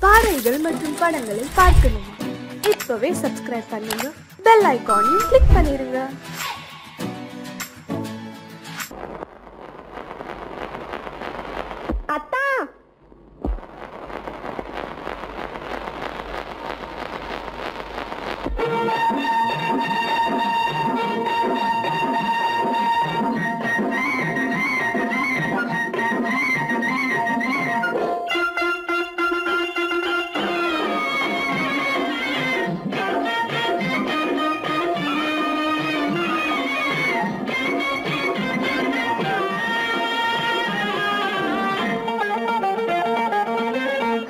பாடல்கள் மற்றும் படங்களை பார்க்கணுமா? இப்பவே சப்ஸ்கிரைப் பண்ணுங்க, பெல் ஐகானையும் கிளிக் பண்ணிருங்க. அத்தா,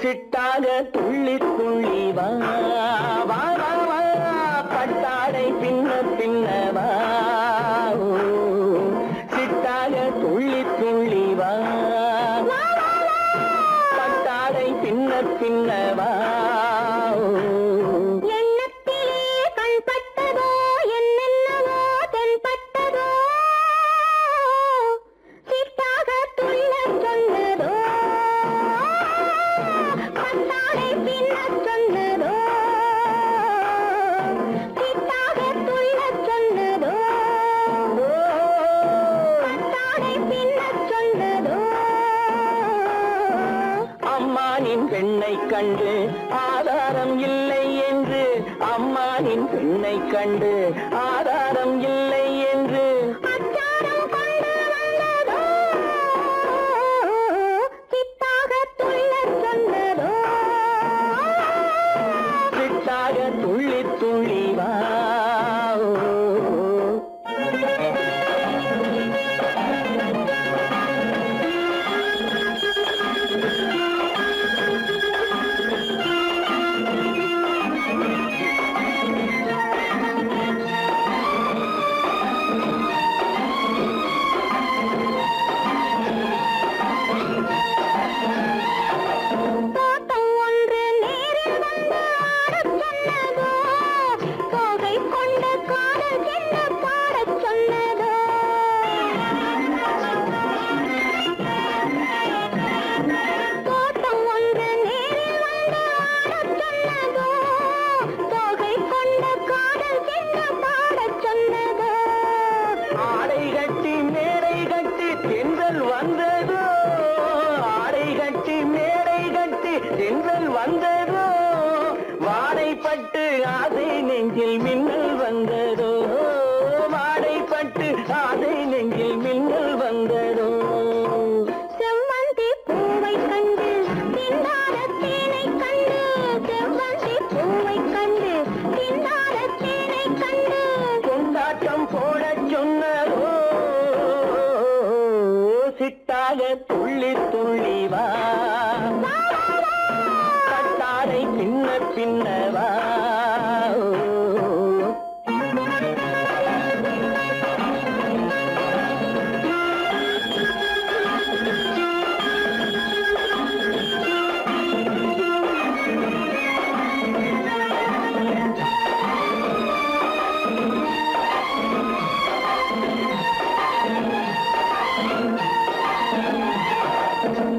சிட்டாக துள்ளி துள்ளி வா வா வா வா, பட்டாடை பின்ன பின்னவா, சிட்டாக துள்ளி துள்ளி வா, பட்டாடை பின்ன பின்னவா. எண்ணத்திலே கண்பட்டதோ என்னென்னவோ தென்பட்டதோ, சிட்டாக துள்ள சொன்னதோ, பட்டாடை பின்ன சொன்னதோ, சிட்டாக துள்ள சொன்னதோ, பட்டாடை பின்ன சொன்னதோ. அம்மானின் பெண்ணை கண்டு ஆதாரம் இல்லை என்று, அம்மானின் பெண்ணை கண்டு ஆதாரம் இல்லை என்று, அச்சாரம் கொண்டு வந்ததோ, சிட்டாக துள்ள சொன்னதோ, சிட்டாக துள்ளி துள்ளி வா. தோட்டம் ஒன்று நேரில் வந்து ஆடச் சொன்னதோ, தோகை கொண்ட காதல் என்ன பாடச் சொன்னதோ, தோட்டம் ஒன்று நேரில் வந்து ஆடச் சொன்னதோ, தோகை கொண்ட காதல் என்ன பாடச் சொன்னதோ. ஆடை கட்டி மேடை கட்டி தென்றல் வந்ததோ, ஆடை கட்டி மேடை கட்டி தென்றல் வந்ததோ, வாடைப்பட்டு ஆசை நெஞ்சில் மின்னல் வந்ததோ, வாடைப்பட்டு ஆசை நெஞ்சில் மின்னல் வந்ததோ. செவ்வந்தி பூவை கண்டு திண்டாட தேனை கண்டு, செவ்வந்தி பூவை கண்டு திண்டாட தேனை கண்டு, கொண்டாட்டம் போடச் சொன்னதோ, சிட்டாக துள்ளி துள்ளி வா, பட்டாடை பின்ன பின்னவா.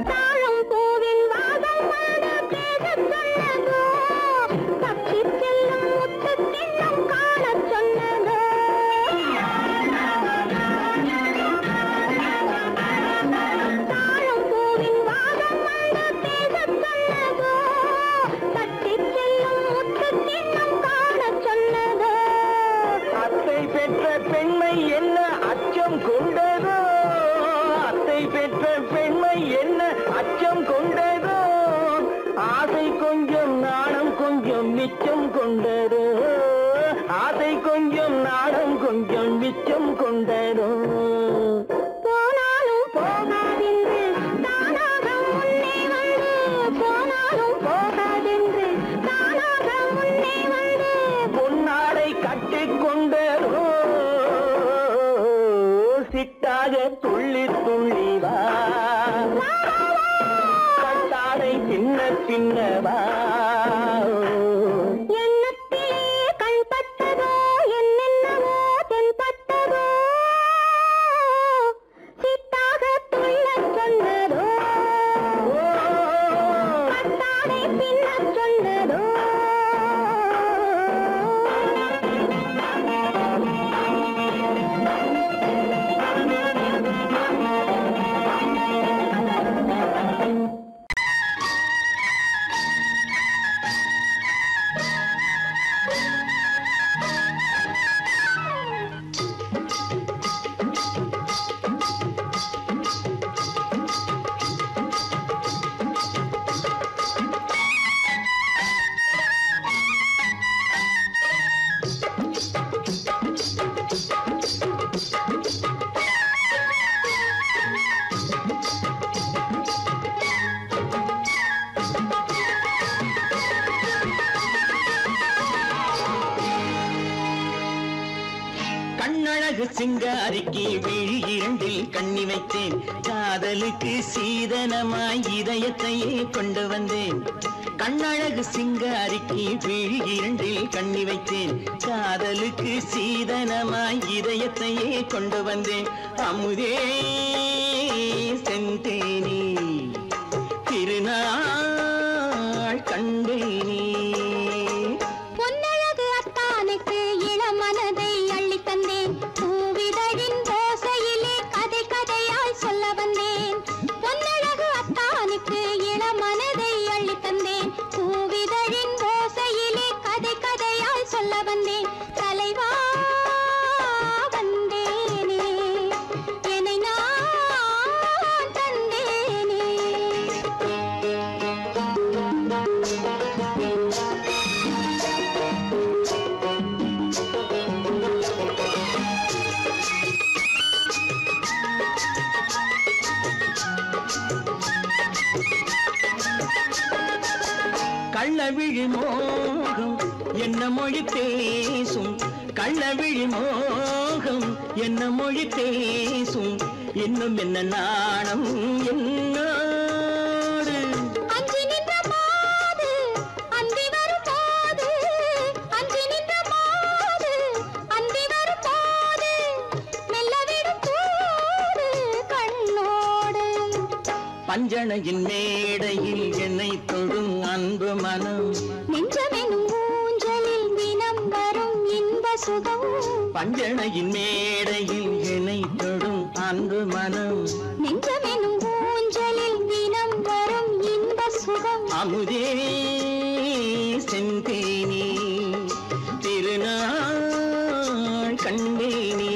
தாழம் பூவின் வாசம் வந்து பேசச் சொன்னதோ, தப்பிச் செல்லும் முத்துக் கிண்ணம் காணச் சொன்னதோ, தாழம் பூவின் வாசம் வந்து பேசச் சொன்னதோ, தப்பிச் செல்லும் முத்துக் கிண்ணம் காணச் சொன்னதோ. அத்தை பெற்ற பெண்மை என்ன அச்சம் கொண்டதோ, அத்தை பெற்ற பெண்மை என்ன அச்சம் கொண்டதோ, ஆசை கொஞ்சம் நாணம் கொஞ்சம் மிச்சம் கொண்டதோ, ஆசை கொஞ்சம் நாணம் கொஞ்சம் மிச்சம் கொண்டதோ. போனாலும் போகாதென்று தானாக முன்னே வந்து, போனாலும் போகாதென்று தானாக முன்னே வந்து, பொன்னாடை கட்டிக் கொண்டதோ, சிட்டாக துள்ளி துள்ளி வா, பட்டாடை பின்ன பின்னவா. எண்ணத்திலே கண்பட்டதோ என்னென்னவோ தென்பட்டதோ, சிட்டாக துள்ள சொன்னதோ, பட்டாடை பின்ன சிங்காரிக்கு விழி இரண்டில் கண்ணி வைத்தேன், காதலுக்கு சீதனமாய் இதயத்தையே கொண்டு வந்தேன். கண்ணழகு சிங்காரிக்கு விழி இரண்டில் கண்ணி வைத்தேன், காதலுக்கு சீதனமாய் இதயத்தையே கொண்டு வந்தேன். அமுதே செந்தேனே திருநாள் கண்டேனே. பொன்னழகு அத்தானுக்கு இளமனதை அள்ளி தந்தேன், பூவிதழின் ஓசையிலே கதை கதையாய் சொல்ல வந்தேன். பொன்னழகு அத்தானுக்கு இளமனதை அள்ளி தந்தேன், பூவிதழின் ஓசையிலே கதை கதையாய் சொல்ல வந்தேன். தலைவா வந்தேனே, என்னை நான் தந்தேனே. கள்ளவிழி மோகம் என்ன மொழி பேசும், கள்ளவிழி மோகம் என்ன மொழி பேசும், இன்னும் என்ன நாணம் என்னோடு. அஞ்சி நின்ற மாது அந்தி வரும் போது, அஞ்சி நின்ற மாது அந்தி வரும் போது, மெல்ல விடும் தூது கண்ணோடு. பஞ்சணையின் மேடையில் என்னை தொடும் அன்பு மனம், நெஞ்சமெனும் ஊஞ்சலில் தினம் வரும் இன்ப சுகம். பஞ்சணையின் மேடையில் என்னை தொடும் அன்பு மனம், நெஞ்சமெனும் ஊஞ்சலில் தினம் வரும் இன்ப சுகம். அமுதே செந்தேனே திருநாள் கண்டேனே.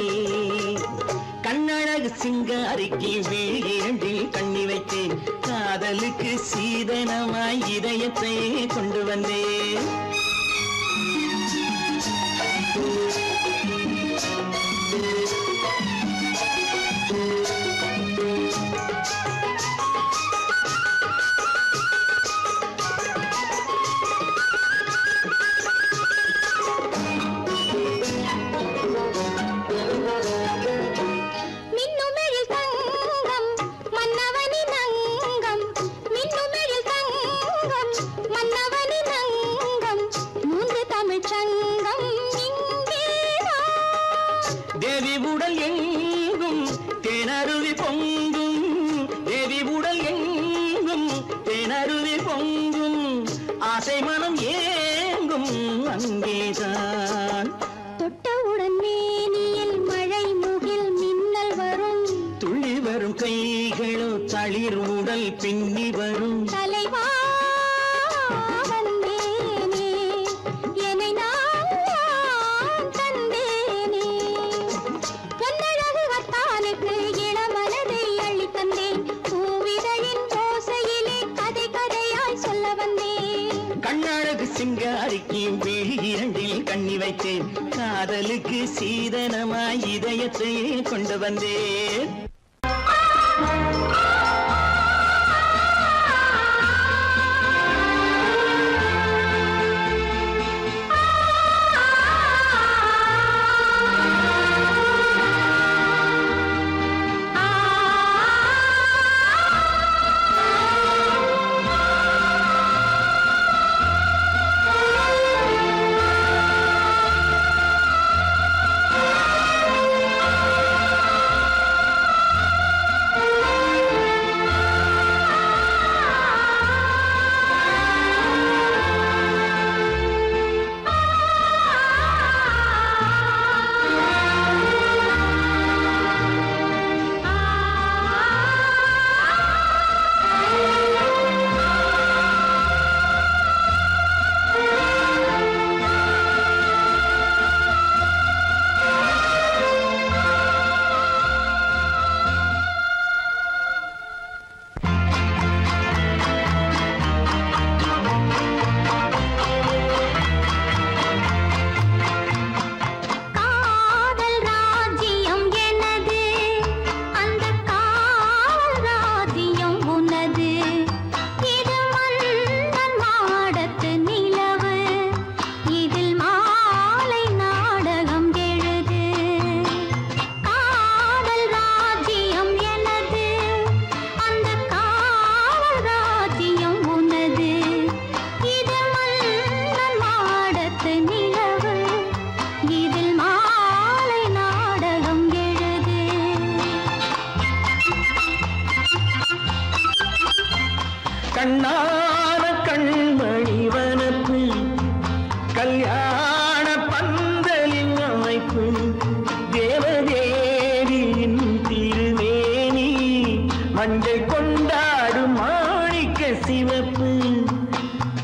கண்ணழகு சிங்காரிக்கு விழி இரண்டில் கண்ணி வைத்தேன், காதலுக்கு சீதனமாய் இதயத்தை கொண்டு வந்தேன். மின்னுமெழில் தங்கம் மன்னவனின் அங்கம், மின்னுமெழில் தங்கம் மன்னவனின் அங்கம், மூன்று தமிழ்ச் சங்கம் இங்கேதான். தேவி உடல் எங்கும் தேனருவி பொங்கும், தேவி உடல் எங்கும் தேனருவி பொங்கும், ஆசை மனம் ஏங்கும் அங்கேதான். தொட்டவுடன் மேனியில் மழை முகில் மின்னல் வரும், துள்ளி வரும் கைகளோ தளிர் உடல் பின்னி வரும். தலைவா வந்தேனே, என்னை நான் தந்தேனே. பொன்னழகு அத்தானுக்கு இளமனதை அள்ளி தந்தேன், பூவிதழின் ஓசையிலே கதை கதையாய் சொல்ல வந்தேன். கண்ணழகு சிங்காரிக்கு விழி இரண்டில் கண்ணி வைத்தேன், காதலுக்கு சீதனமாய் இதயத்தையே கொண்டு வந்தேன்.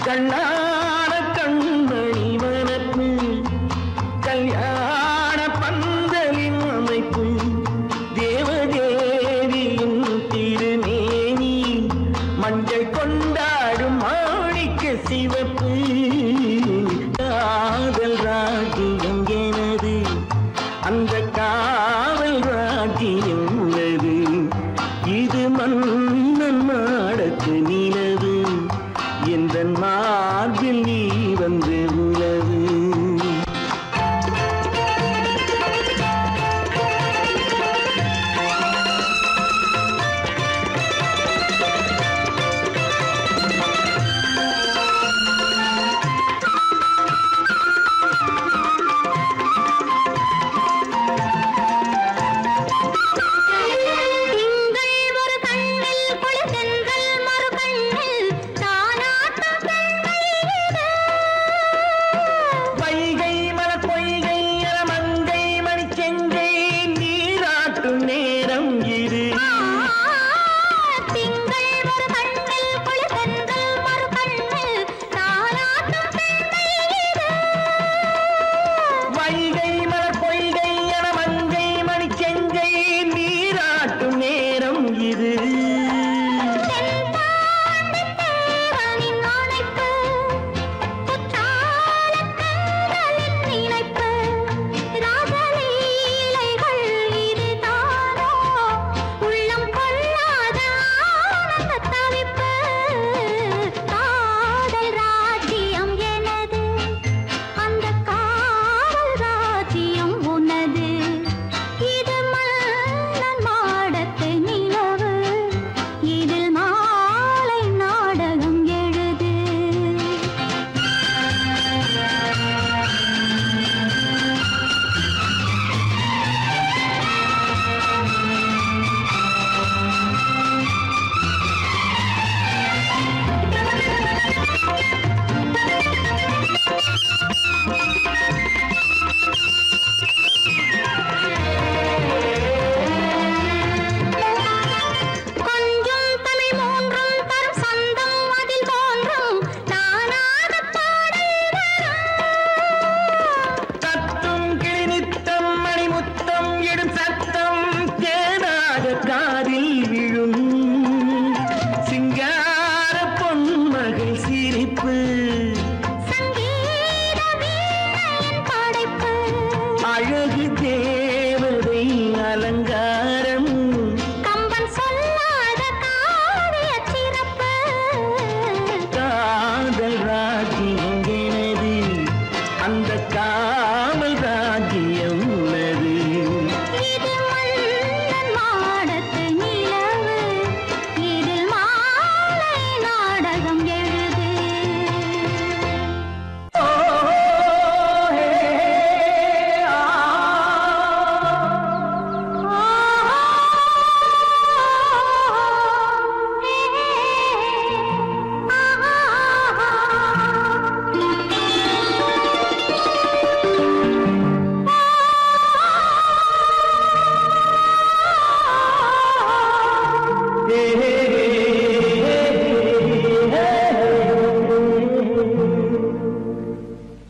கண்ணான கண்மணி வனப்பு கல்யாண பந்தலின் அமைப்பு தேவதேவியின் திருமேனி மஞ்சள் கொண்டாடும் மாணிக்க சிவப்பு காதல் ராஜ்யம் எனது அந்த காவல் ராஜ்யம் உள்ளது இது மன்னன் மாடத்து நிலவு எந்த மார்பில் நீ வந்து உலவு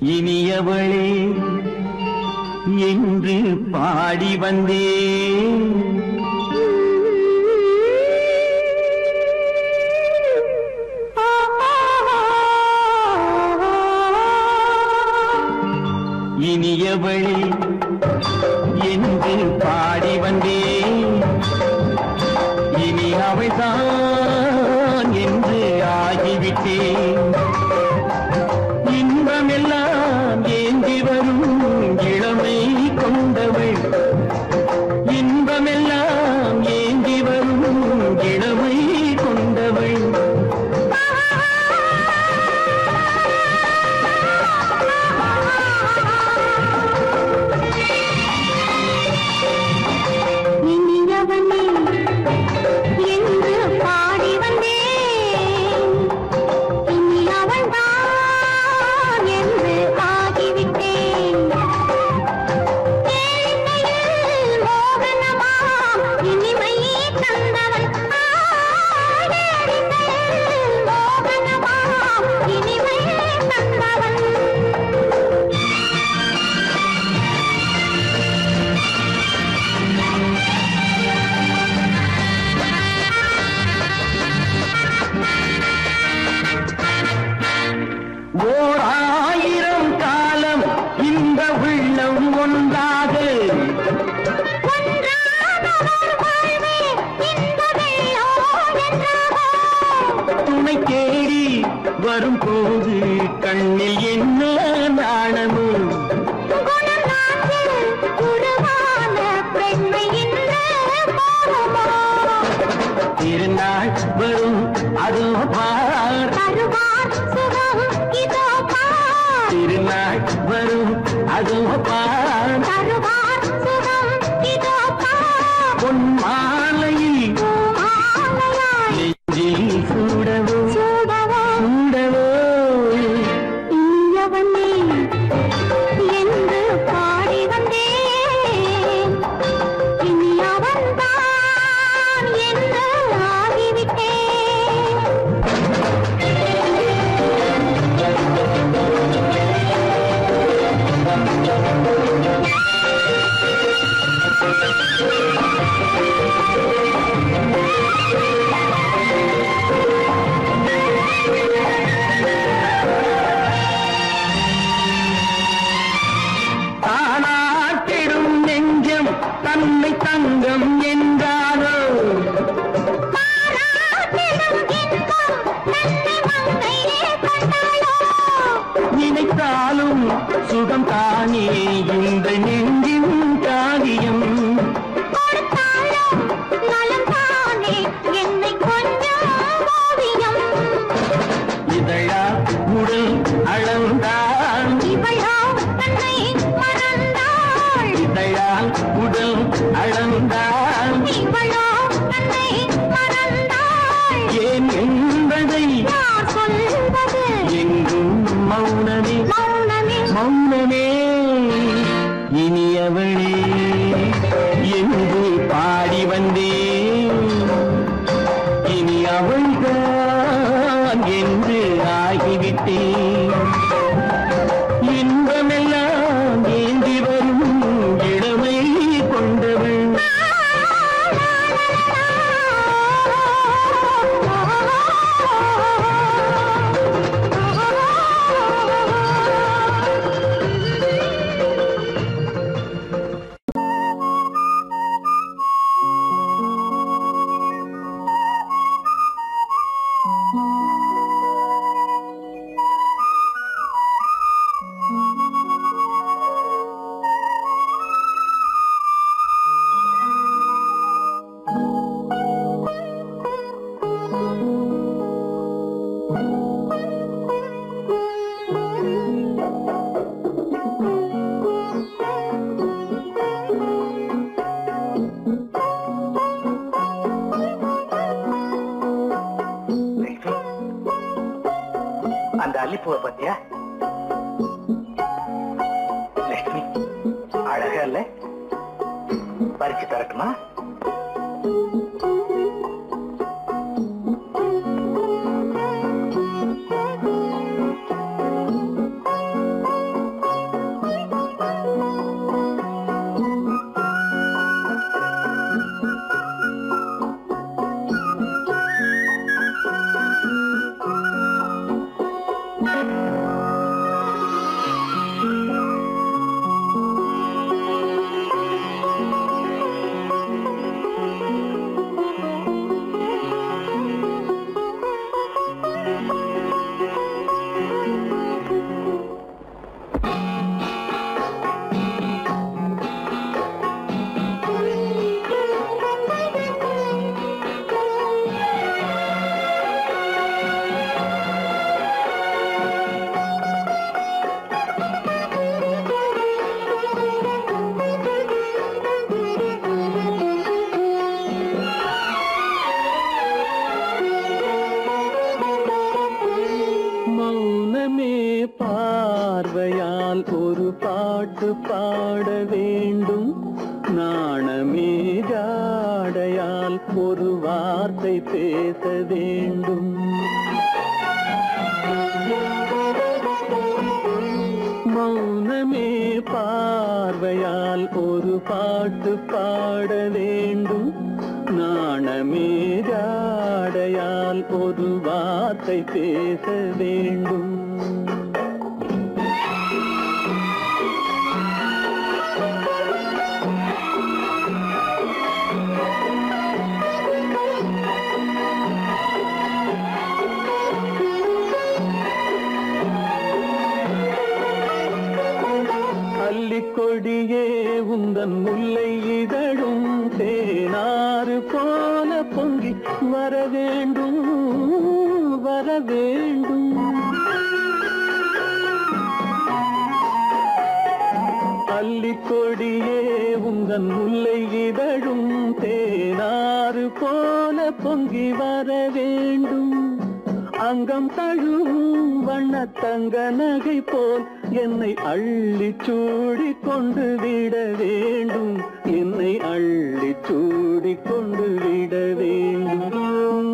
இனியவளே என்று பாடி வந்தேன். இனியவளே என்று பாடி வந்தேன். இனி அவள்தான் என்று ஆகிவிட்டேன். இன்பமெல்லாம் ஏந்தி வரும் இளமை கொண்டவள். இன்பமெல்லாம் ஏந்தி வரும் இளமை கொண்டவள். ஓர் 1000 காலம் இந்த உள்ளம் ஒன்றாக துணை தேடி வரும்போது கண்ணில் என்ன நாணமோ திருநாள் வரும் அதோ பார் திருநாள் வரும் அதோ பார் பொன் மாலையில் நெஞ்சில் சூடவோ சூடவோ என்று பாடி வந்தேன் இனி அவன்தான் என்று ஆகிவிட்டேன் தானாட்டிடும் நெஞ்சம் தன்னை தங்கம் என்றாரோ நினைத்தாலும் சுகம் தானே இந்த நெஞ்சின் காரியம் இதழா உடல் அளந்தால் இதழால் உடல் அளந்தால் ஏன் என்பதை எங்கும் மௌனமே மௌனமே இனியவளே என்று பாடி வந்தேன் இனி அவள்தான் என்று ஆகிவிட்டேன் இன்பமெல்லாம் ஏந்தி வரும் இளமை கொண்டவள் அந்த அல்லிப்பூவை பத்தியா லட்சுமி அழகா இல்ல பறிச்சு தரட்டுமா பார்வையால் ஒரு பாட்டு பாட வேண்டும் நாணமே ஜாடையால் ஒரு வார்த்தை பேச வேண்டும் மௌனமே பார்வையால் ஒரு பாட்டு பாட வேண்டும் நாணமே ஜாடையால் ஒரு வார்த்தை பேச வேண்டும் அல்லிக்கொடியே உந்தன் முல்லை இதழும் தேனாறு போல பொங்கி வர வேண்டும் வர வேண்டும். அல்லிக்கொடியே உந்தன் முல்லை இதழும் தேனாறு போல பொங்கி வர வேண்டும். அங்கம் தழுவும் வண்ணத்தங்க நகை போல் என்னை அள்ளி சூடி கொண்டு விட வேண்டும். என்னை அள்ளி சூடி கொண்டு விட வேண்டும்.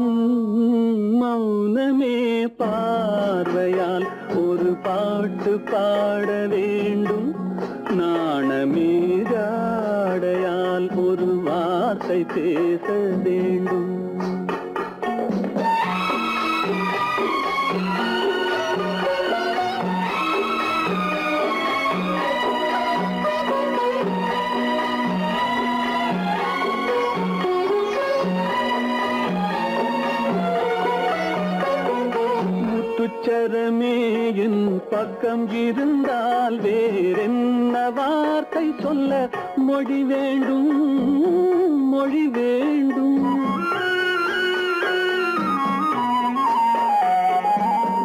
மௌனமே பார்வையால் ஒரு பாட்டு பாட வேண்டும். நாணமே ஜாடையால் ஒரு வார்த்தை பேச வேண்டும். முத்துச்சரமே என் பக்கம் இருந்தால் வேறென்ன வார்த்தை சொல்ல மொழி வேண்டும் மொழி வேண்டும்.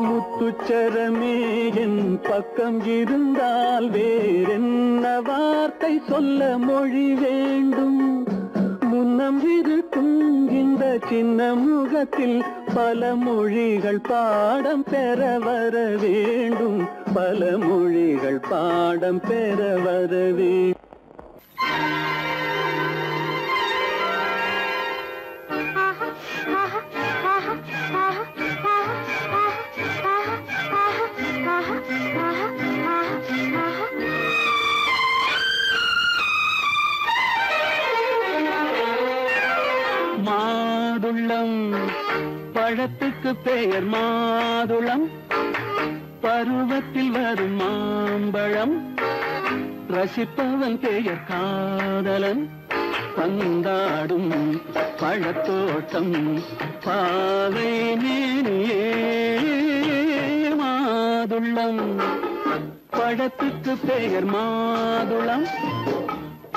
முத்துச்சரமே என் பக்கம் இருந்தால் வேறென்ன வார்த்தை சொல்ல மொழி வேண்டும். முன்னம் இருக்கும் இந்த சின்ன முகத்தில் பல மொழிகள் பாடம் பெற வர வேண்டும். பல மொழிகள் பாடம் பெற வர வேண்டும். மாதுளம் பழத்துக்கு பெயர் மாதுளம். பருவத்தில் வரும் மாம்பழம். ரசிப்பவன் பெயர் காதலன். பந்தாடும் பழத்தோட்டம் பாவை மேனியே. மாதுளம் பழத்துக்கு பெயர் மாதுளம்.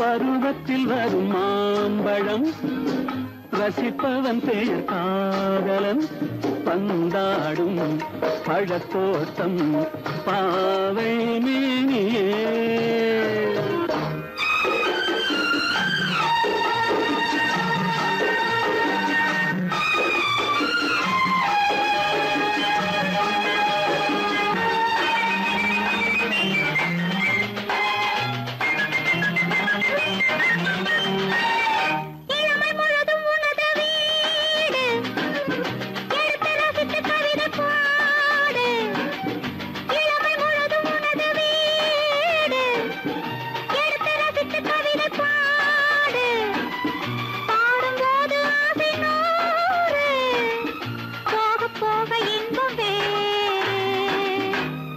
பருவத்தில் வரும் மாம்பழம். ரசிப்பவன் பெயர் காதலன். பந்தாடும் பழத்தோட்டம் பாவை மேனியே.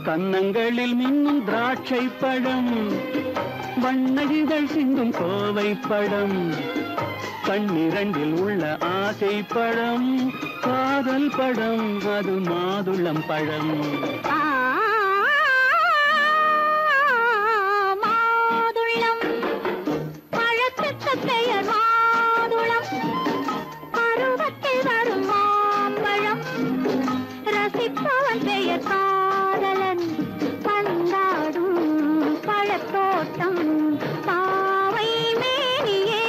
கன்னங்களில் மின்னும் திராட்சை பழம். வண்ணகிகள் சிந்தும் கோவை பழம். கண்ணிரண்டில் உள்ள ஆசை பழம். காதல் பழம் அது மாதுளம் பழம். மாதுளம் பழத்துக்கு பெயர் மாதுளம். பருவத்தில் வரும் மாம்பழம். ரசிப்பவன் பெயர் காதலன். பந்தாடும் பழத்தோட்டம் பாவை மேனியே.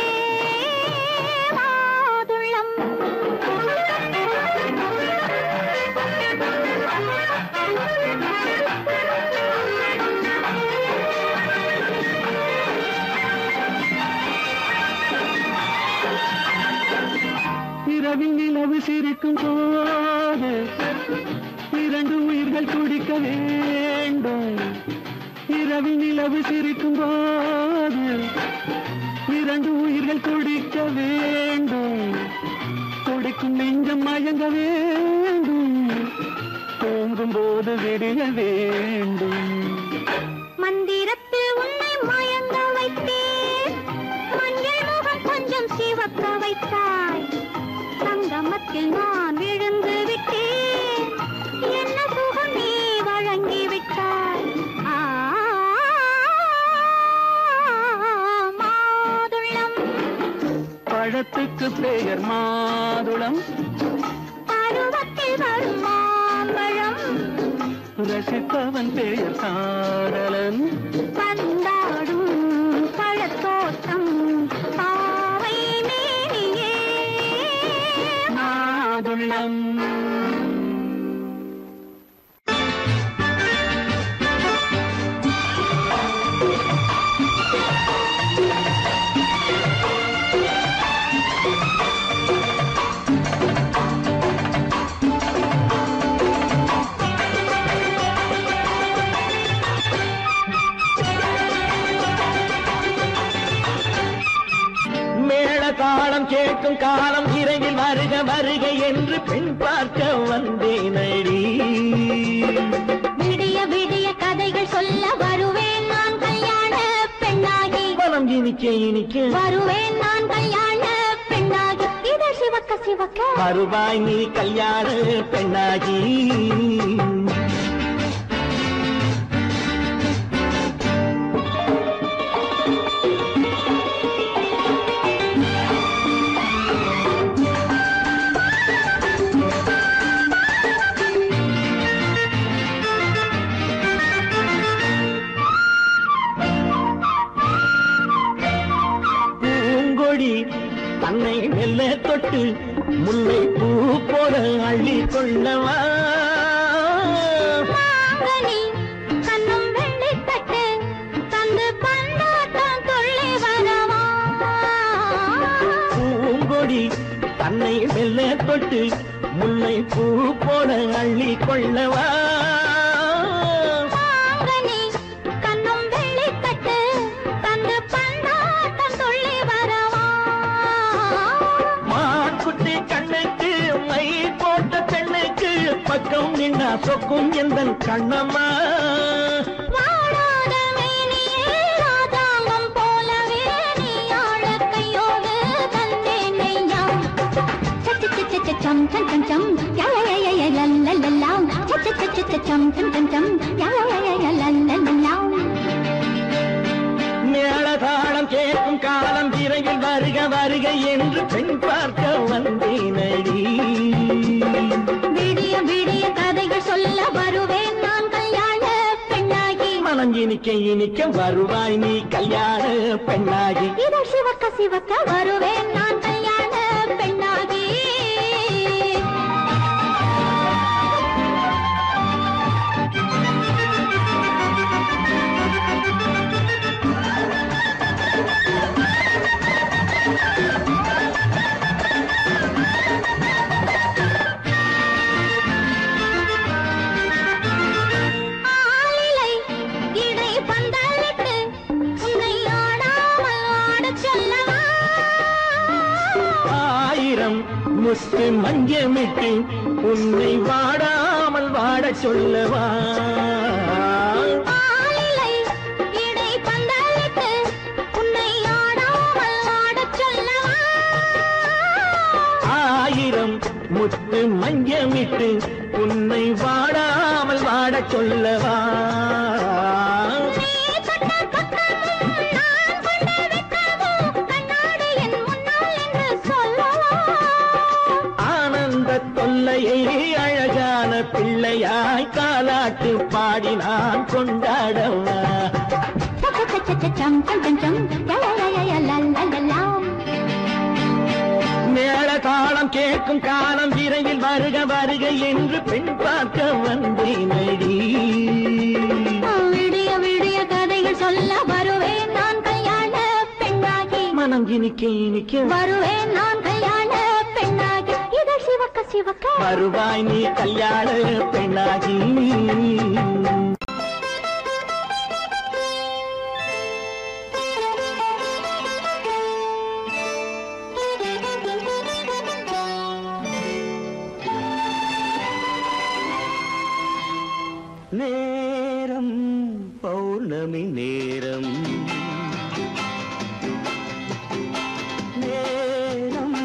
மாதுளம் இரவில் நிலவு சிரிக்கும் போது இரண்டு உயிர்கள் துடிக்க வேண்டும். இரவில் நிலவு சிரிக்கும் போது இரண்டு உயிர்கள் துடிக்க வேண்டும். துடிக்கும் நெஞ்சம் மயங்க வேண்டும். தூங்கும் போது விடிய வேண்டும். மந்திரத்தில் உன்னை மயங்க வைத்தேன். மஞ்சள் முகம் கொஞ்சம் சிவக்க வைத்தாய். சங்கமத்தில் நான் விழுந்து விட்டேன். என்ன சுகம் நீ வழங்கி விட்டாய். அதற்கு பெயர் மாதுளம். பருவத்தில் வரும் மாம்பழம் ரசிப்பவன் பெயர் காதலன். பந்தாடும் பழத்தோட்டம் பாவை மேனியே மாதுளம். தாளம் கேட்கும் காலம் விரைவில் வருக வருக என்று பெண் பார்க்க வந்தேனடி. விடிய விடிய கதைகள் சொல்ல வருவேன் நான் கல்யாண பெண்ணாகி. மனம் இனிக்க இனிக்க வருவேன் நான் கல்யாண பெண்ணாகி. இதை சிவக்க சிவக்க வருவாய் நீ கல்யாண பெண்ணாகி. தன்னை மெல்ல தொட்டு முல்லை பூ போல அள்ளி கொள்ளவா. கண்ணும் வெள்ளி தட்டு தந்து பந்தாட்டம் தொல்லை வரவா. பூங்கொடி தன்னை மெல்ல தொட்டு முல்லை பூ போல அள்ளி கொள்ளவா. கண்ணும் வெள்ளி தட்டு தந்து பந்தாட்டம் தொல்லை வரவா. மாக்குட்டி கண்ணுக்கு மை போட்ட பெண்ணுக்கு பக்கம் நின்னா சொக்கும் எந்த கண்ணம்மா. வாழாத மேனியே ராதாங்கம் போலவே நீ ஆழ கையோடு தந்தேன் நெய்யாம். சம் சம் சம் சம் யய லல்லல்லாம். சம் சம் சம் யய லல்லல்லாம். மேளதாளம் கேட்கும் காலம் விரைவில் வருக வருக என்று பெண் பார்க்க வந்தேனடி. விடிய விடிய கதைகள் சொல்ல வருவேன் நான் கல்யாண பெண்ணாகி. மனம் இனிக்க இனிக்க வருவாய் நீ கல்யாண பெண்ணாகி. இதை சிவக்க சிவக்க வருவேன் நான் கல்யாண பெண்ணாகி. முத்து மஞ்சமிட்டு உன்னை வாடாமல் வாட சொல்லவா. ஆயிரம் முத்து மஞ்சமிட்டு உன்னை வாடாமல் வாட சொல்லவா. தொல்லையை அழகான பிள்ளையாய் காலாட்டு பாடி நான் கொண்டாடவா. மேள தாளம் கேட்கும் காலம் விரைவில் வருக வருக என்று பெண் பார்க்க வந்தேனடி. விடிய விடிய கதைகள் சொல்ல வருவேன் நான் கல்யாண பெண்ணாகி. மனம் இனிக்க இனிக்க வருவேன் நான் கல்யாண பெண்ணாகி. இதை சிவக்க சிவக்க வருவாய் நீ கல்யாண பெண்ணாகி. நேரம் பௌர்ணமி நேரம், நேரம்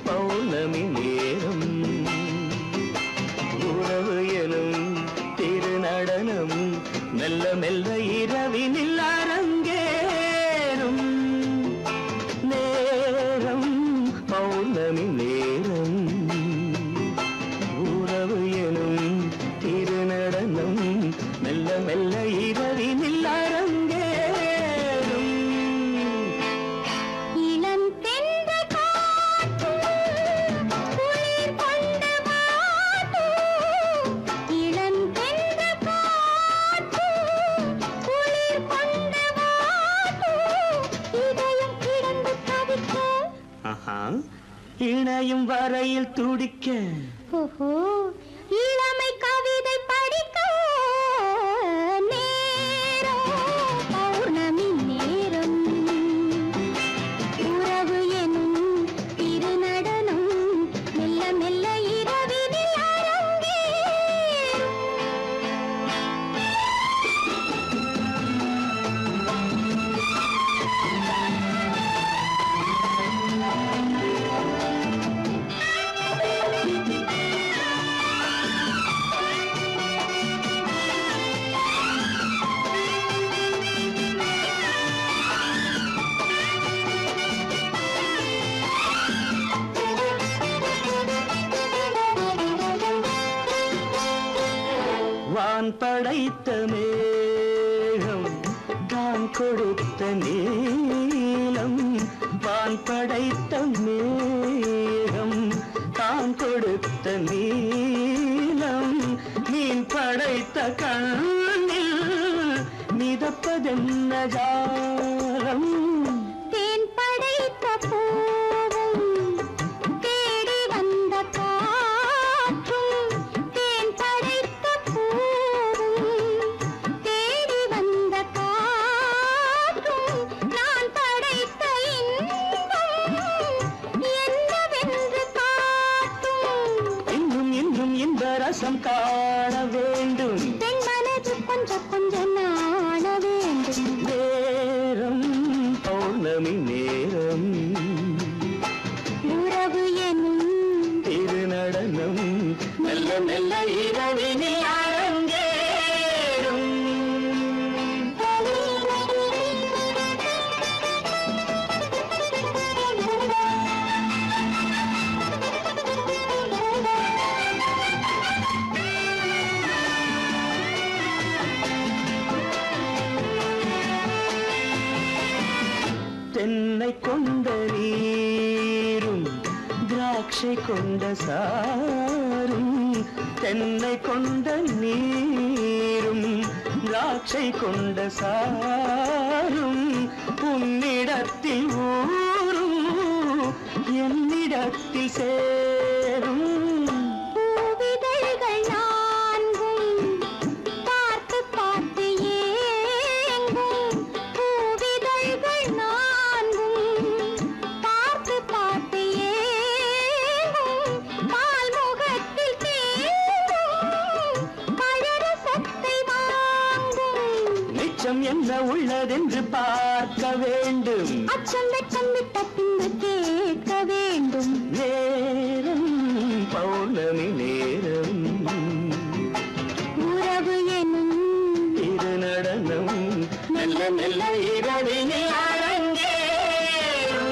பௌர்ணமி நேரம், உறவு எனும் திருநடனம் மெல்ல மெல்ல இரவினில் அரங்கேறும். நேரம் நனையும் வரையில் துடிக்க ஓஹோ இளமை கவிதை படிக்க நேரம் பௌர்ணமி நேரம் உறவு எனும் திருநடனம் மெல்ல மெல்ல இரவினில் அரங்கேறும். வான் படைத்த மேகம் தான் கொடுத்த நீலம் வான் படைத்த மேகம் தான் கொடுத்த நீலம் மீன் படைத்த கண்ணில் மிதப்பதென்ன ஜாலம் தேன் படைத்த பூவும் தேடி வந்த காற்றும் தேன் படைத்த பூவும் தேடி வந்த காற்றும் நான் படைத்த இன்பம் என்னவென்று காட்டும். இன்னும் இன்னும் இந்த ரசம் காண வேண்டும் பெண் மனது கொஞ்சம் கொஞ்சம் நாண வேண்டும். நேரம் பௌர்ணமி நேரம் உறவு எனும் திருநடனம் மெல்ல மெல்ல இரவினில் அரங்கேறும். தென்னை கொண்ட நீரும் திராட்சை கொண்ட சாரும் தென்னை கொண்ட நீரும் திராட்சை கொண்ட சாரும் உன்னிடத்தில் ஊரும் என்னிடத்தில் சேரும் பூவிதழ்கள் நான்கும் பார்த்து பார்த்து ஏங்கும். பூவிதழ்கள் நான்கும் பார்த்து பார்த்து ஏங்கும். பால்முகத்தில் தேங்கும் பழரசத்தை வாங்கும். நிச்சம் என்ன உள்ளதென்று பார்க்க வேண்டும் அச்சம் வெட்கம் விட்ட பின்பு கேட்க வேண்டும். நேரம் பௌர்ணமி நேரம் உறவு எனும் திருநடனம் மெல்ல மெல்ல இரவினில் அரங்கேறும்.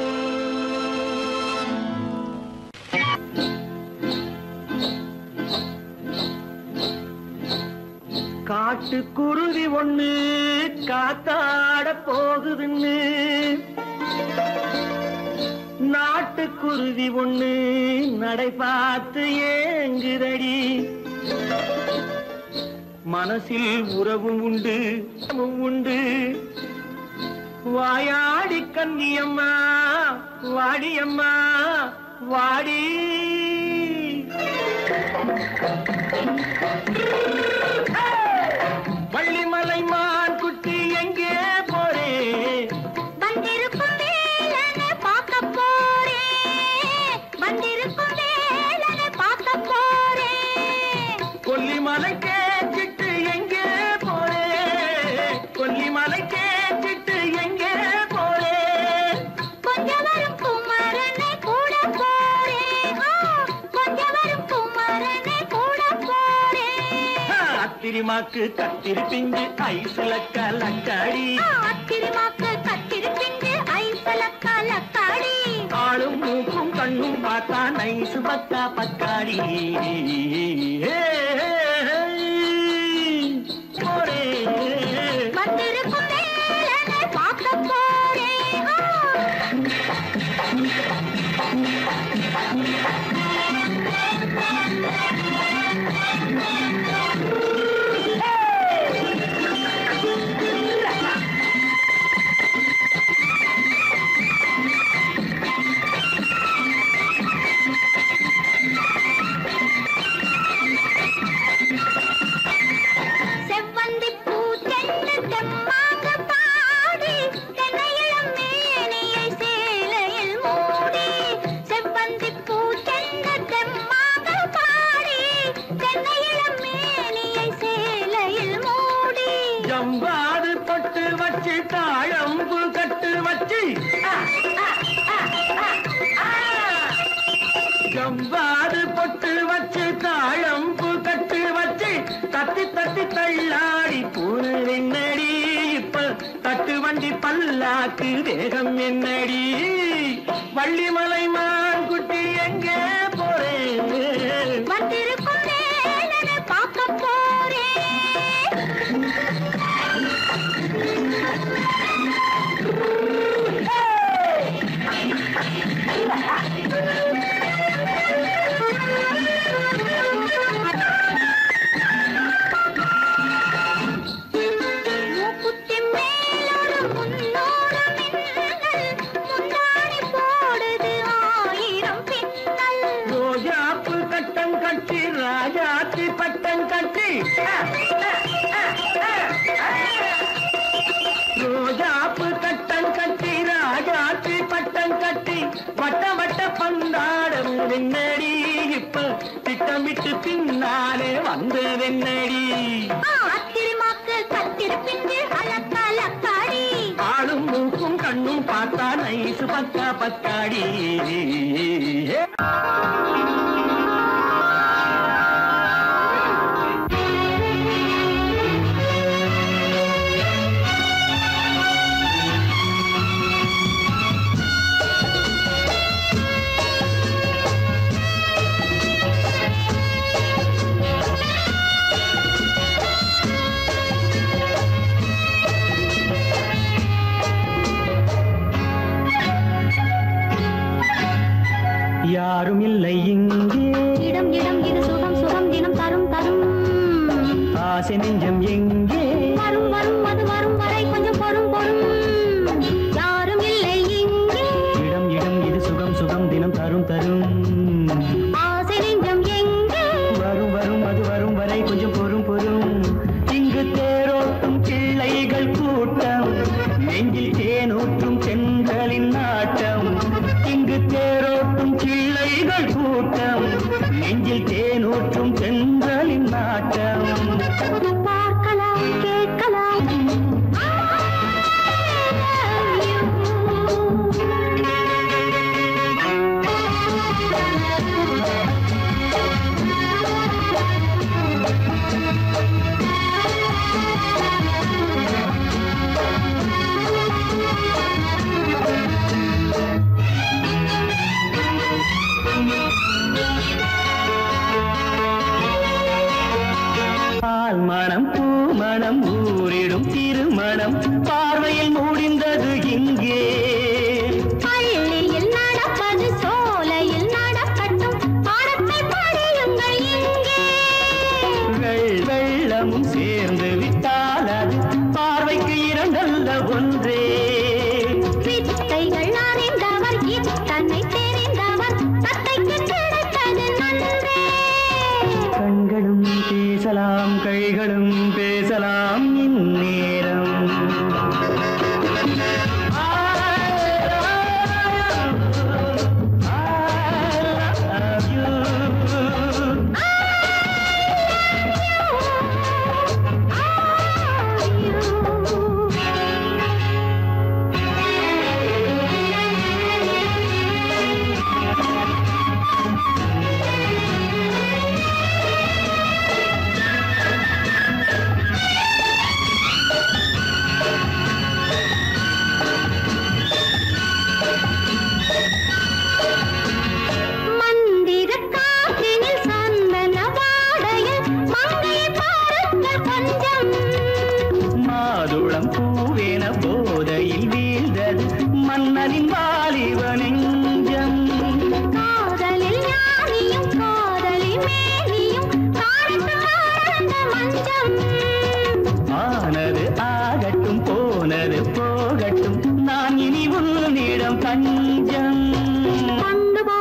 காட்டுக்குருவி ஒண்ணு காத்தாட போகுதுன்னு நாட்டுக்குருவி ஒண்ணு நடை பார்த்து ஏங்குதடி மனசில் உறவும் உண்டு உண்டு வாயாடி கன்னியம்மா வாடியம்மா வாடி வள்ளிமலை மான் குட்டி எங்கே போறே வந்திருக்கும் வேலனை பார்க்க போறேன். வந்திருக்கும் வேலனை பார்க்க போறேன். கொல்லிமலை கேச்சிட்டு எங்கே போறே கொல்லிமலை கேச்சிட்டு எங்கே போறே கொஞ்சம் வரும் குமரனை கூட போறேன். கொஞ்சம் வரும் குமரனை கூட போறேன். அத்திரிமாக்கு கத்திரி பிஞ்சு ஐசுல கலக்காடி அத்திரிமாக்கு கத்திரி பிஞ்சு ஐசல கலக்காடி ஆளும் மூக்கும் கண்ணும் பார்த்தா நைசு பக்கா பக்காடி போரே வந்திருக்கும் வேலனை பார்க்க போறேன். ஜம்பாது பொட்டு வச்சு தாழம்பு கட்டு வச்சு ஜம்பாது பொட்டு வச்சு தாழம்பு கட்டு வச்சு தட்டி தட்டி தள்ளாடி பூரு என்னடி இப்ப தட்டு வண்டி பல்லாக்கு வேகம் என்னடி வள்ளிமலை மான் குட்டி எங்கே போறேன் பார்க்க போறேன் ராஜாத்தி பட்டம் கட்டி ரோஜாப்பு கட்டம் கட்டி ராஜாத்தி பட்டம் கட்டி வட்ட வட்ட பந்தாடம் வெண்ணடி இப்ப திட்டமிட்டு பின்னாலே வந்து வெண்ணடி ஆளும் மூக்கும் கண்ணும் பார்த்தா நைசு பக்கா பத்தாடி யாரும் இல்லை இங்கே இடம் இடம் இது சுகம் சுகம் தினம் தரும் தரும் ஆசை நெஞ்சம் எங்கே வரும் வரும் அது வரும் வரை கொஞ்சம் பொறும் பொறும் யாரும் இல்லை இங்கே இடம் இடம் இது சுகம் சுகம் தினம் தரும் தரும் ஆசை நெஞ்சம் எங்கே வரும் வரும் அது வரும் வரை கொஞ்சம் பொறும் பொறும் இங்கு தேரோட்டும் பிள்ளைகள் கூட்டம் நெஞ்சில் தேனூற்றும் சென்றலின் நாட்டம் இங்கு தேரோட்டும் பிள்ளைகள் கூட்டம் நெஞ்சில் தேனூற்றும் சென்றலின் நாட்டம் பார்க்கலாம் கேட்கலாம் பால் மணம் பூ மணம் ஊரிடும் திருமணம் பார்வையில் முடிந்தது இங்கே பள்ளியில் நடப்பது சோலையில் நடக்கட்டும் பாடத்தை படியுங்கள் இங்கே வெள்ளமும் சேர்ந்து விட்டால் அது பார்வைக்கு இரண்டல்ல ஒன்றே வித்தைகள் அறிந்தவர் இத்தனை தெரிந்தவர் தத்தைக்கு கிடைத்தது நன்றே கண்களும் பேசலாம் கைகளும் பேசலாம் இந்நேரம் மந்திர காற்றினில் சந்தன வாடையில் மங்கையை பாருங்கள் கொஞ்சம் மாதுளம் பூவேன போதையில் வீழ்ந்தது மன்னனின் வாலிப நெஞ்சம் காதலில் ஞானியும் காதலி மேனியும் காணித்து ஆனந்த மஞ்சம் ஆனது ஆகட்டும் போனது போகட்டும் நான் இனி உன்னிடம் தஞ்சம் கொண்டு வா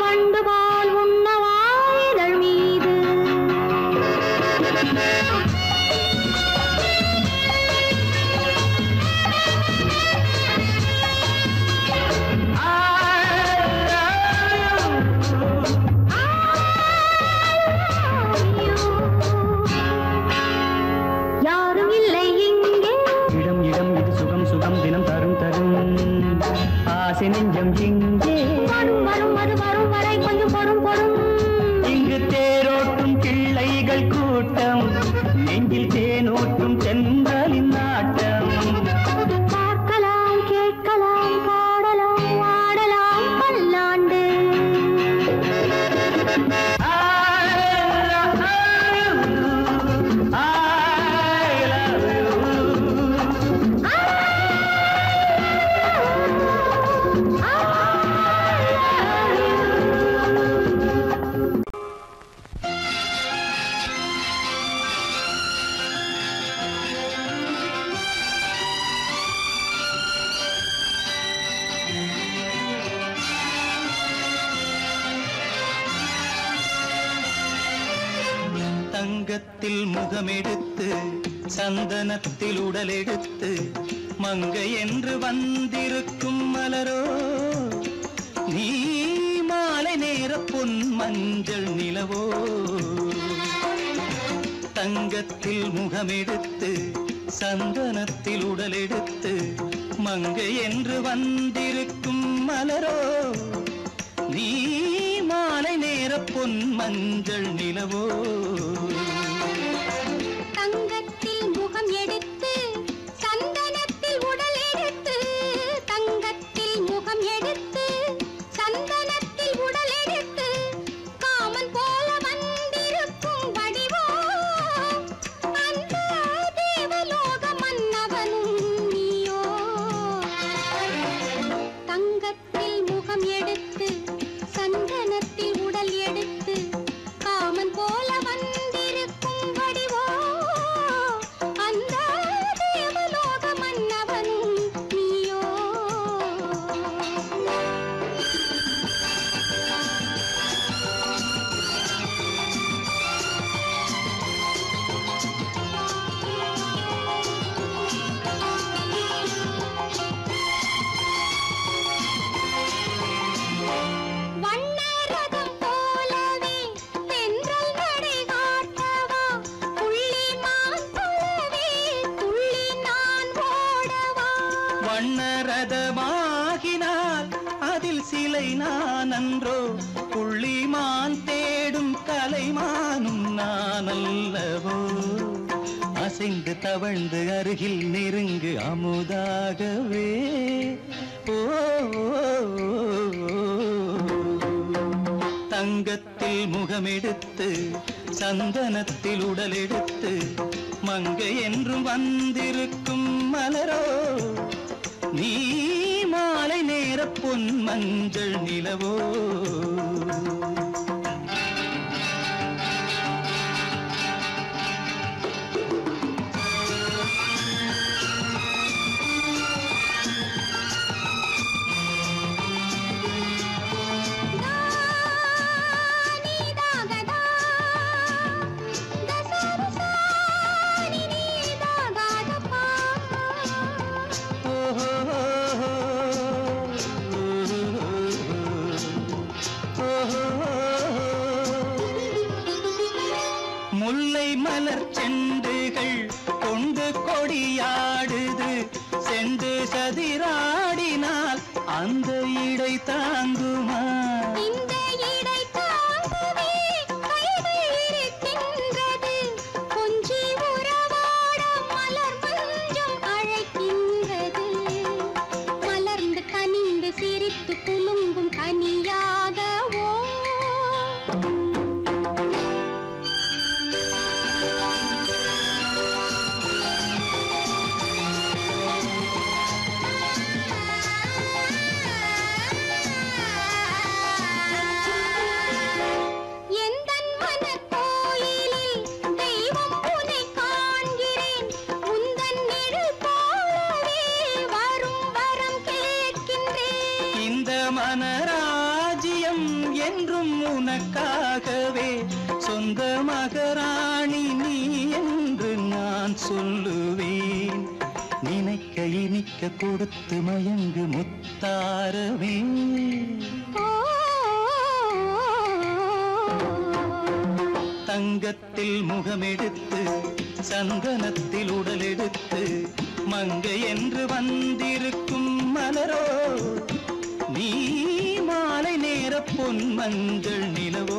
வண்டு போல் உண்ணவா இதழ் மீது ஆசை நெஞ்சம் இங்கே வரும் வரும் அது வரும் வரை கொஞ்சம் பொறும் பொறும். இங்கு தேரோட்டும் பிள்ளைகள் கூட்டம், நெஞ்சில் தேனூட்டும் சென்றலின் நாட்டம். பார்க்கலாம் கேட்கலாம் பாடலாம் ஆடலாம் பல்லாண்டு. தங்கத்தில் முகமெடுத்து சந்தனத்தில் உடலெடுத்து மங்கை என்று வந்திருக்கும் மலரோ, நீ மாலை நேர பொன் மஞ்சள் நிலவோ. தங்கத்தில் முகமெடுத்து சந்தனத்தில் உடலெடுத்து மங்கை என்று வந்திருக்கும் மலரோ, நீ மாலை நேர பொன் மஞ்சள் நிலவோ. தங்கத்தில் முகம் எடுத்து சந்தனத்தில் உடல் எடுத்து, தங்கத்தில் முகம் எடுத்து சந்தனத்தில் உடல் எடுத்து காமன் போல வந்திருக்கும் வடிவோ, அந்த தேவலோக மன்னவனும் நீயோ. தங்கத்தில் முகம் எடுத்து சந்தனத்தில் உடல் எடுத்து காமன் போல வந்திருக்கும் வடிவோ, அந்த தேவலோக மன்னவனும் நீயோ. வண்ணரதம் போலவே தென்றல் நடை காட்டவா, புள்ளிமான் போலவே துள்ளி நான் ஓடவா. வண்ணரதமாகினால் அதில் சிலை நான் அன்றோ, புள்ளிமான் தேடும் கலைமானும் நான் அல்லவோ. அசைந்து தவழ்ந்து அருகில் நெருங்கு அமுதாகவே. ஓ, தங்கத்தில் முகமெடுத்து சந்தனத்தில் உடலெடுத்து மங்கை என்றும் வந்திருக்கும் மலரோ, நீ மாலை நேர பொன் மஞ்சள் நிலவோ. முல்லை மலர் செண்டுகள் கொண்டு கொடியாடுது, செண்டு சதிராடினால் அந்த இடை தாங்குமா. இந்த இடை தாங்குவே கைகள் இருக்கின்றது, கொஞ்சி உறவாட மலர் மஞ்சம் அழைக்கின்றது. மலர்ந்து கனிந்து சிரித்து குலுங்கும் கனியாகவோ. எந்தன் மனக்கோயிலில் தெய்வம் உன்னை காண்கிறேன், உந்தன் நிழல் போலவே வரும் வரம் கேட்கின்றேன். இந்த மனராஜ்யம் என்றும் உனக்காகவே, சொந்த மகராணி நீ என்று நான் சொல்லுவேன். நினைக்க இனிக்க கொடுத்து மயங்கு முத்தாரவே. தங்கத்தில் முகமெடுத்து சந்தனத்தில் உடலெடுத்து மங்கை என்று வந்திருக்கும் மலரோ, பொன்மஞ்சள் நிலவோ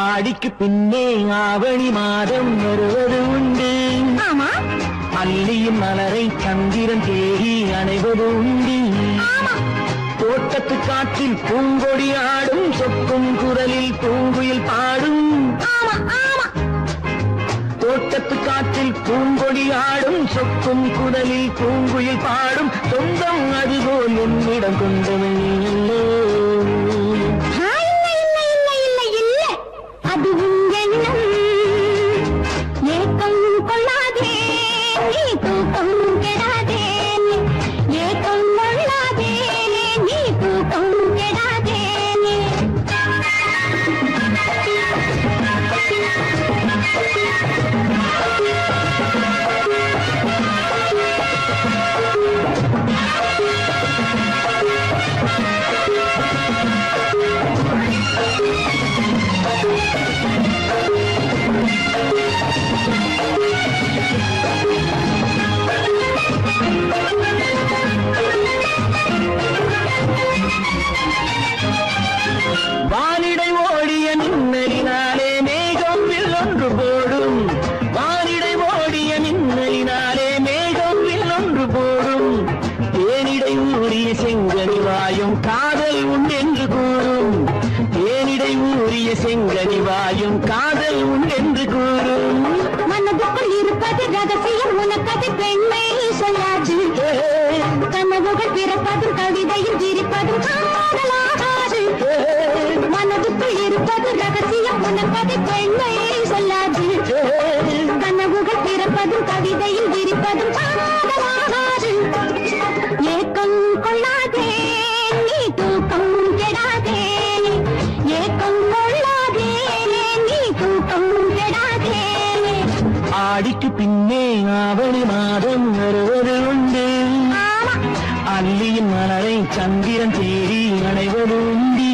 ஆடிக்கு பின்னே ஆவணி மாதம் வருவது உண்டு. அல்லியும் மலரை சந்திரன் தேடி அணைவது உண்டு. தோட்டத்து காற்றில் பூங்கொடி ஆடும் சொக்கும் குரலில் பூங்குயில் பாடும். தோட்டத்து காற்றில் பூங்கொடி ஆடும் சொக்கும் குரலில் பூங்குயில் பாடும். சொந்தம் அதுபோல் என்னிடம் கொண்டவன் அல்லோ. வானிடை ஓடிய மின்னலினாலே மேகம் வில்லொன்று போடும். வானிடை ஓடிய மின்னலினாலே மேகம் வில்லொன்று போடும். தேனிடை ஊறிய செங்கனி வாயும் காதல் உண்டென்று கூறும். தேனிடை ஊறிய செங்கனி வாயும் காதல் உண்டென்று கூறும். மனதுக்குள் இருப்பது ரகசியம் உனக்கது பெண்மை சொல்லாது. கனவுகள் பிறப்பதும் கவிதையில் விரிப்பதும் காதலாகாது. மனதுக்குள் இருப்பது ரகசியம் உனக்கது பெண்மை சொல்லாது. கனவுகள் பிறப்பதும் கவிதையில் விரிப்பதும் காதலாகாது. ஏக்கம் கொள்ளாதே நீ தூக்கம் கெடாதே. ஏக்கம் கொள்ளாதே நீ தூக்கம் கெடாதே. ஆடிக்கு பின்னே ஆவணி மாதம் வருவது உண்டு. அல்லியின் மலரை சந்திரன் தேடி அணைவது உண்டு.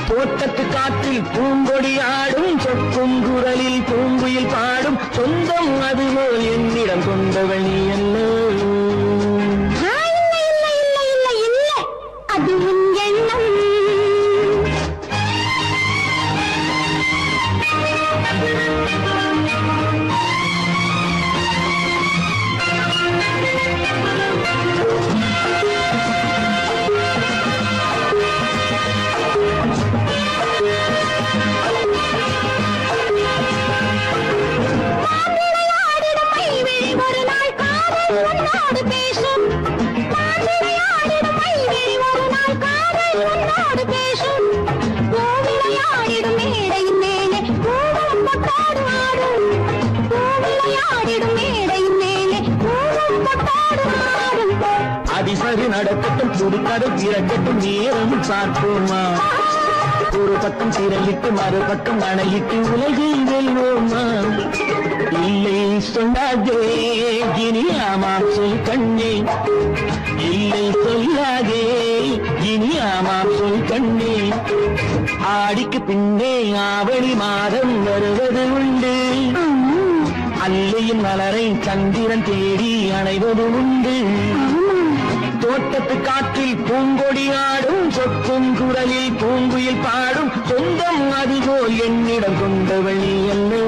தோட்டத்து காற்றில் பூங்கொடி ஆடும் சொக்கும் குரலில் பூங்குயில் பாடும். சொந்தம் அதுபோல் என்னிடம் கொண்டவள் நீ அல்லோ. அது உன் எண்ணம். ஒரு நாள் காதல் உன்னோடு பேசும். விளையாடிடும் மைவிழி ஒரு நாள் காதல் உன்னோடு பேசும். விளையாடிடும் மேடையின் மேலே பூவும் பொட்டாடு ஆடும். விளையாடிடும் மேடையின் மேலே பூவும் பொட்டாடு ஆடும். அதிசரி நடக்கட்டும் துடிக்கடும் திறக்கட்டும் நேரம் பார்ப்போமா. ஒரு பக்கம் திரையிட்டு மறுபக்கம் அணையிட்டு உலகை வெல்வோமா. இல்லை சொல்லாதே இனி ஆமாம் சொல் கண்ணே. இல்லை சொல்லாதே இனி ஆமாம் சொல் கண்ணே. ஆடிக்கு பின்னே ஆவணி மாதம் வருவது உண்டு. அல்லியின் மலரை சந்திரன் தேடி அணைவது உண்டு. தோட்டத்து காற்றில் பூங்கொடி ஆடும் சொக்கும் குரலில் பூங்குயில் பாடும். சொந்தம் அதுபோல் என்னிடம் கொண்டவள் அல்லோ.